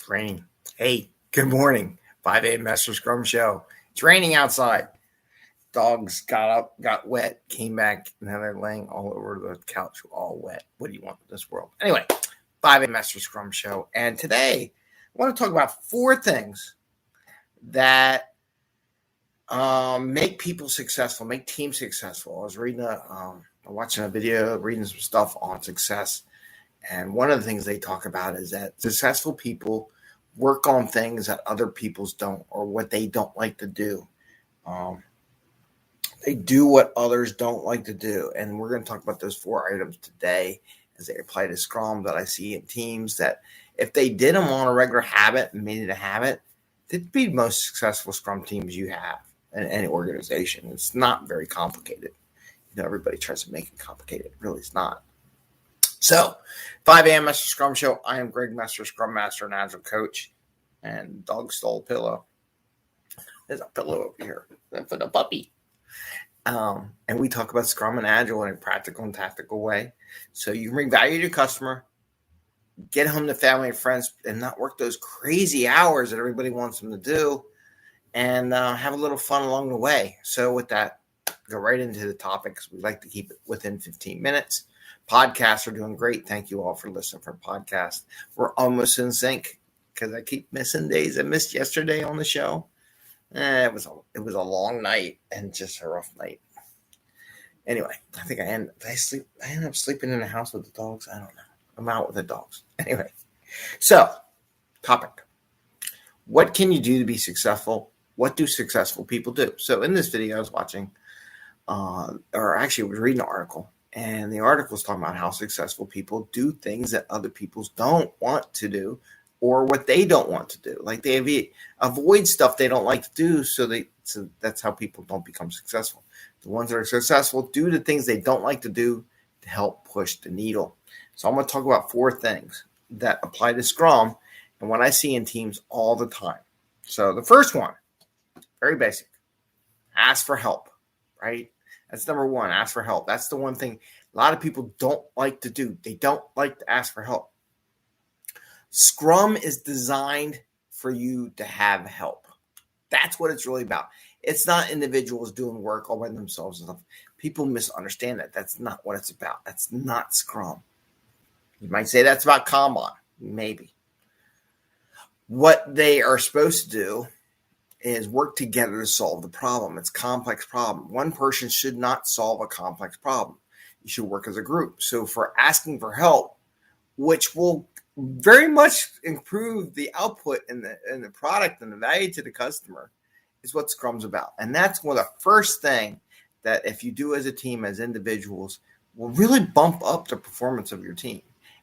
It's raining. Hey, good morning. 5 a.m. Master Scrum Show. It's raining outside. Dogs got up, got wet, came back, and now they're laying all over the couch, all wet. What do you want in this world? Anyway, 5 a.m. Master Scrum Show. And today, I want to talk about 4 things that make people successful, make teams successful. I was watching a video, reading some stuff on success. And one of the things they talk about is that successful people work on things that other people's don't, or what they don't like to do. They do what others don't like to do. And we're going to talk about those 4 items today as they apply to Scrum that I see in teams that if they did them on a regular habit and made it a habit, they'd be the most successful Scrum teams you have in any organization. It's not very complicated. Everybody tries to make it complicated. It really is not. So, 5 a.m. Master Scrum Show. I am Greg Master, Scrum Master and Agile Coach. And dog stole a pillow. There's a pillow over here for the puppy. And we talk about Scrum and Agile in a practical and tactical way. So you can bring value to your customer, get home to family and friends, and not work those crazy hours that everybody wants them to do, and have a little fun along the way. So with that, go right into the topic because we like to keep it within 15 minutes. Podcasts are doing great. Thank you all for listening for podcasts. We're almost in sync because I keep missing days. I missed yesterday on the show. It was a long night and just a rough night. Anyway, I think I ended up sleeping in the house with the dogs. I don't know. I'm out with the dogs. Anyway, so topic. What can you do to be successful? What do successful people do? So in this video I was watching, or actually I was reading an article. And the article is talking about how successful people do things that other people don't want to do, or what they don't want to do. Like they avoid stuff they don't like to do, so that's how people don't become successful. The ones that are successful do the things they don't like to do to help push the needle. So I'm going to talk about 4 things that apply to Scrum and what I see in teams all the time. So the first one, very basic, ask for help, right? That's number 1, ask for help. That's the one thing a lot of people don't like to do. They don't like to ask for help. Scrum is designed for you to have help. That's what it's really about. It's not individuals doing work all by themselves and stuff. People misunderstand that. That's not what it's about. That's not Scrum. You might say that's about Kanban. Maybe. What they are supposed to do is work together to solve the problem. It's a complex problem. One person should not solve a complex problem. You should work as a group. So for asking for help, which will very much improve the output and the product and the value to the customer, is what Scrum's about. And that's one of the first thing that if you do as a team, as individuals, will really bump up the performance of your team.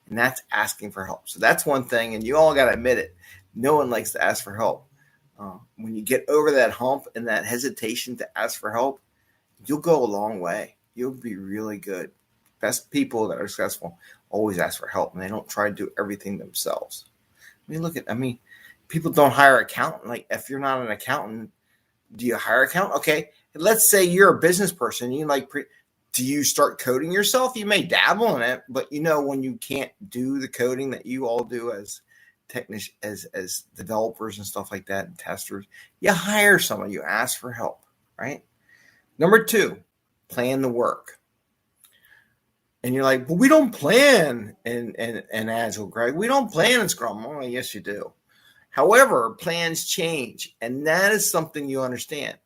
And that's asking for help. So that's one thing, and you all got to admit it. No one likes to ask for help. When you get over that hump and that hesitation to ask for help, you'll go a long way. You'll be really good. Best people that are successful always ask for help, and they don't try to do everything themselves. People don't hire an accountant. Like, if you're not an accountant, do you hire an accountant? Okay, let's say you're a business person. Do you start coding yourself? You may dabble in it, but when you can't do the coding that you all do as technicians, as developers and stuff like that, and testers, you hire someone. You ask for help, right? Number 2, plan the work. And you're like, well, we don't plan in Agile, Greg. We don't plan in Scrum. Oh, yes, you do. However, plans change, and that is something you understand.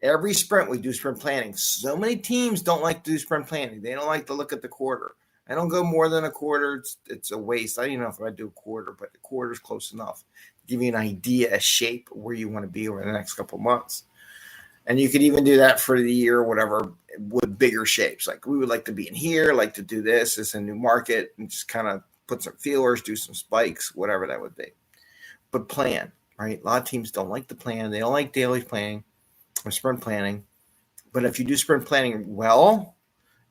Every sprint, we do sprint planning. So many teams don't like to do sprint planning. They don't like to look at the quarter. I don't go more than a quarter. It's a waste. I don't even know if I do a quarter, but a quarter is close enough to give you an idea, a shape of where you want to be over the next couple of months. And you could even do that for the year or whatever with bigger shapes. Like, we would like to be in here, like to do this. It's a new market, and just kind of put some feelers, do some spikes, whatever that would be. But plan, right? A lot of teams don't like the plan. They don't like daily planning or sprint planning. But if you do sprint planning well,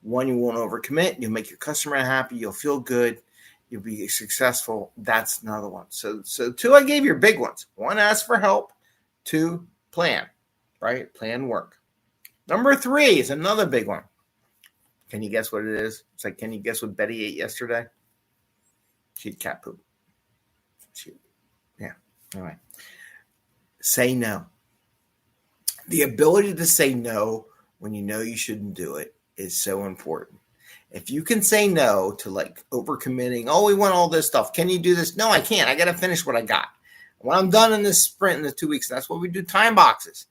1, you won't overcommit. You'll make your customer happy. You'll feel good. You'll be successful. That's another one. So 2, I gave you big ones. 1, ask for help. 2, plan, right? Plan work. Number 3 is another big one. Can you guess what it is? It's like, can you guess what Betty ate yesterday? She had cat poop. All right. Say no. The ability to say no when you know you shouldn't do it is so important. If you can say no to like overcommitting, oh, we want all this stuff. Can you do this? No, I can't. I got to finish what I got. When I'm done in this sprint in the 2 weeks, that's what we do time boxes.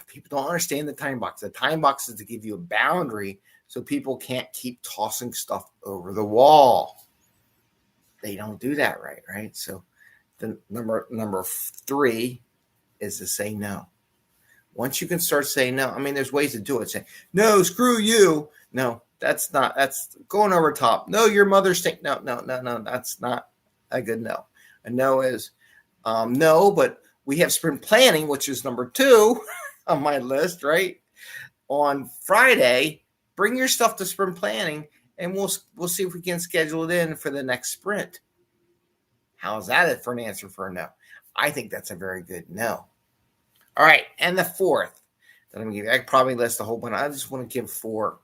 People don't understand the time box. The time box is to give you a boundary so people can't keep tossing stuff over the wall. They don't do that right? So the number 3 is to say no. Once you can start saying no, I mean, there's ways to do it. Say, no, screw you. No, that's going over top. No, your mother's thing. No, that's not a good no. A no is no, but we have sprint planning, which is number 2 on my list, right? On Friday, bring your stuff to sprint planning, and we'll see if we can schedule it in for the next sprint. How's that for an answer for a no? I think that's a very good no. All right, and the 4th that I'm going to give you, I probably list a whole bunch. I just want to give 4.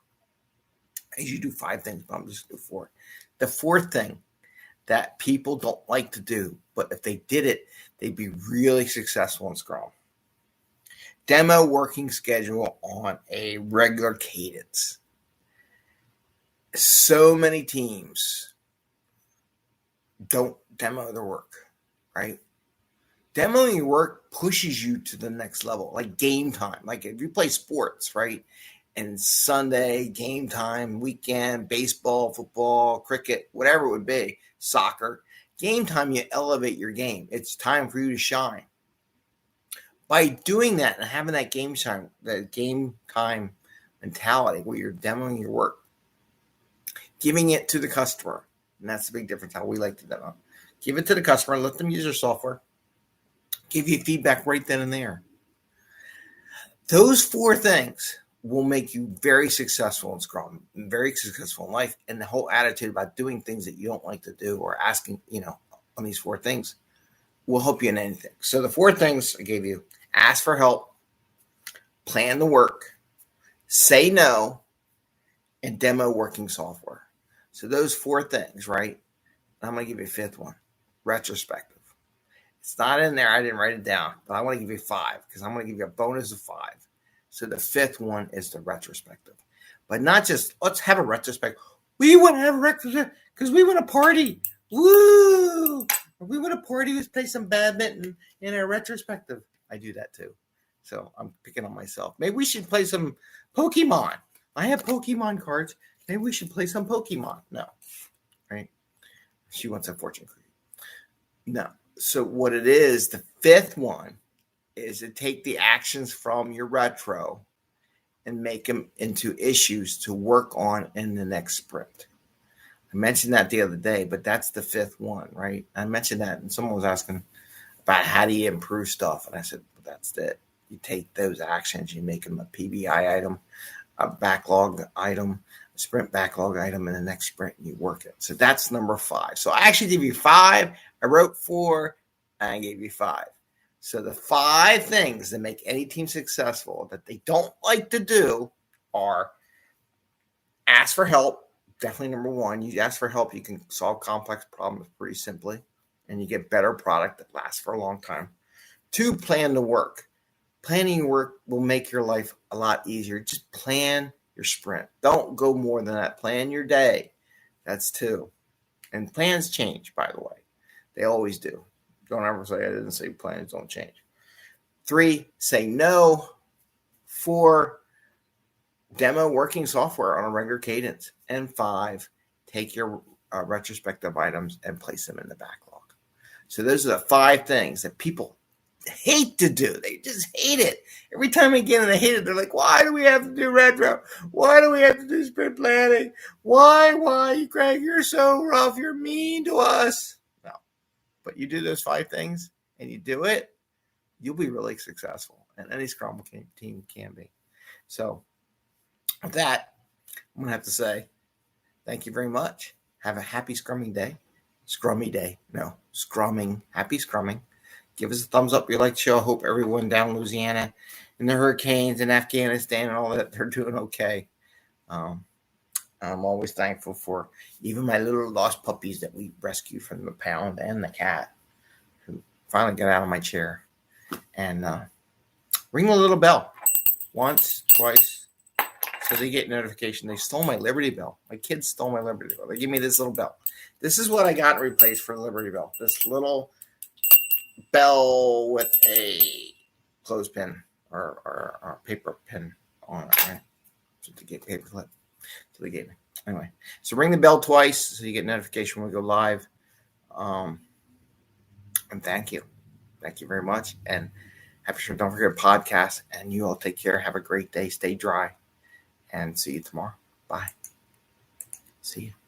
I usually do 5 things, but I'm just going to do 4. The 4th thing that people don't like to do, but if they did it, they'd be really successful in Scrum. Demo working schedule on a regular cadence. So many teams don't demo their work, right? Demoing your work pushes you to the next level, like game time. Like if you play sports, right? And Sunday, game time, weekend, baseball, football, cricket, whatever it would be, soccer, game time, you elevate your game. It's time for you to shine. By doing that and having that game time mentality where you're demoing your work, giving it to the customer, and that's the big difference how we like to demo. Give it to the customer, let them use your software, give you feedback right then and there. Those 4 things will make you very successful in Scrum, very successful in life, and the whole attitude about doing things that you don't like to do or asking, on these 4 things will help you in anything. So the 4 things I gave you: ask for help, plan the work, say no, and demo working software. So those 4 things, right? I'm going to give you a 5th one, retrospective. It's not in there. I didn't write it down, but I want to give you 5 because I'm going to give you a bonus of 5. So the 5th one is the retrospective. But not just, let's have a retrospective. We want to have a retrospective because we want to party. Woo! We want to party. Let's play some badminton in a retrospective. I do that too. So I'm picking on myself. Maybe we should play some Pokemon. I have Pokemon cards. Maybe we should play some Pokemon. No. Right? She wants a fortune cookie. No. So what it is, the 5th one is to take the actions from your retro and make them into issues to work on in the next sprint. I mentioned that the other day, but that's the 5th one, right? I mentioned that, and someone was asking about how do you improve stuff, and I said, well, that's it. You take those actions, you make them a PBI item, a backlog item, a sprint backlog item, and the next sprint, and you work it. So that's number 5. So I actually gave you 5. I wrote 4, and I gave you 5. So the 5 things that make any team successful that they don't like to do are ask for help. Definitely number 1. You ask for help, you can solve complex problems pretty simply, and you get better product that lasts for a long time. 2, plan the work. Planning your work will make your life a lot easier. Just plan your sprint. Don't go more than that. Plan your day. That's 2. And plans change, by the way. They always do. Don't ever say I didn't say plans don't change. 3, say no. 4, demo working software on a regular cadence. And 5, take your retrospective items and place them in the backlog. So those are the 5 things that people hate to do. They just hate it. Every time again they hate it, they're like, why do we have to do retro? Why do we have to do sprint planning? Why, Greg, you're so rough. You're mean to us. No. But you do those 5 things and you do it, you'll be really successful. And any Scrum team can be. So with that, I'm going to have to say thank you very much. Have a happy scrumming day. Scrummy day. No, scrumming. Happy scrumming. Give us a thumbs up if you like the show. I hope everyone down in Louisiana and the hurricanes and Afghanistan and all that, they're doing okay. I'm always thankful for even my little lost puppies that we rescued from the pound and the cat, who finally got out of my chair and ring the little bell once, twice, so they get notification. They stole my Liberty Bell. My kids stole my Liberty Bell. They gave me this little bell. This is what I got in replace for the Liberty Bell. This little bell with a clothespin or paper pin on it, right? So to get paper clip. So they gave me. Anyway, so ring the bell twice so you get notification when we go live. And thank you. Thank you very much. And don't forget podcast. And you all take care. Have a great day. Stay dry. And see you tomorrow. Bye. See you.